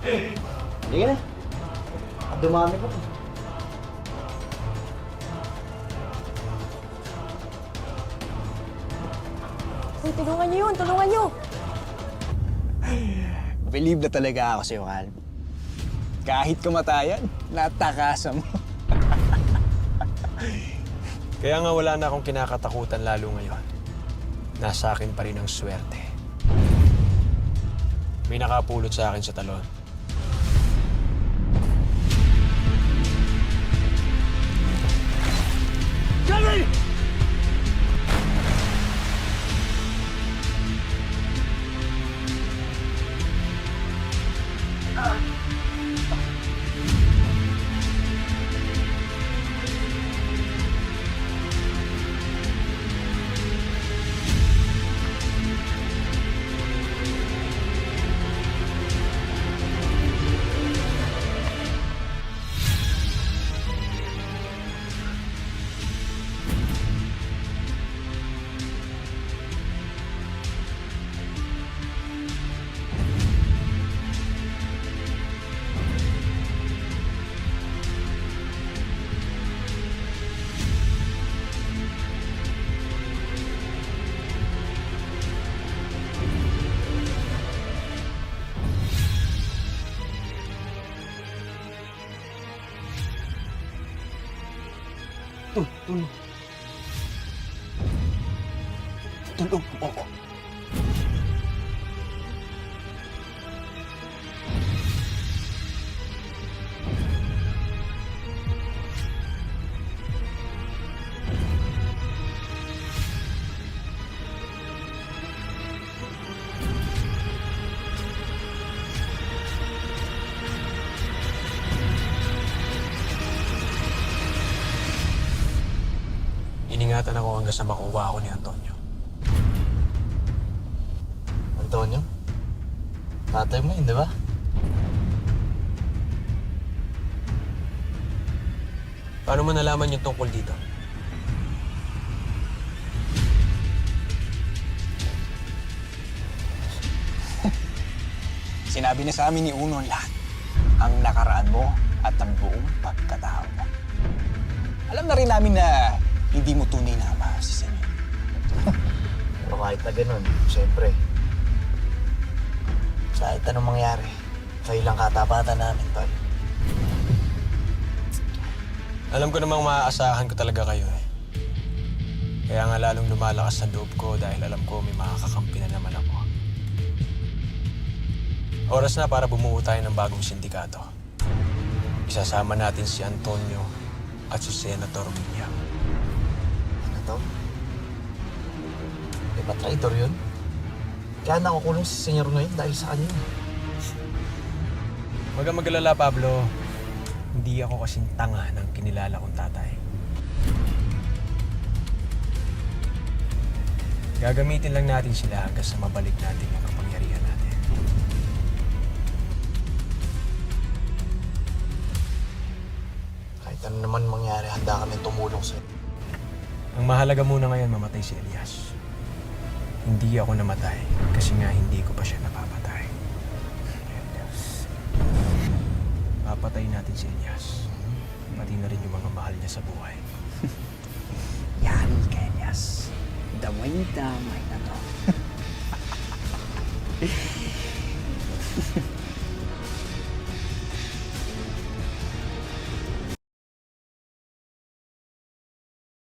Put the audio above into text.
Sige na. Dumami ko. Uy, tulungan niyo yun! Tulungan niyo! Believe na talaga ako sa'yo, Cal. Kahit kamatayan, natakasan mo. Kaya nga wala na akong kinakatakutan lalo ngayon. Nasa akin pa rin ang swerte. May nakapulot sa akin sa talon. Gary! Tulog mo ako. Iningatan ako hanggang sa makuha ako ni Antonio. Antonio? Tatay mo yun, di ba? Paano mo nalaman yung tungkol dito? Sinabi na sa amin ni Uno ang lahat. Ang nakaraan mo at ang buong pagkatao mo. Alam na rin namin na hindi mo tunay na ama si Senyor. Pero kahit na ganun, siyempre. Kahit anong mangyari, kayo lang katapatan namin, tol. Alam ko namang maaasahan ko talaga kayo eh. Kaya nga lalong lumalakas sa loob ko dahil alam ko may makakakampi na naman ako. Oras na para bumuo tayo ng bagong sindikato. Isasama natin si Antonio at si Senator William. Ano to? Di ba traitor yun? Kaya nakukulong si Senyor ngayon dahil sa kanya. Huwag kang mag-alala, Pablo. Hindi ako kasing tanga ng kinilala kong tatay. Gagamitin lang natin sila hanggang sa mabalik natin yung kapangyarihan natin. Kahit ano naman mangyari, handa kami tumulong sa'yo. Ang mahalaga muna ngayon, mamatay si Elias. Hindi ako namatay kasi nga hindi ko pa siya napapatay. Papatay natin si Elias. Pati na rin yung mga mahal niya sa buhay. Yari ka, Elias. Damay-damay na to.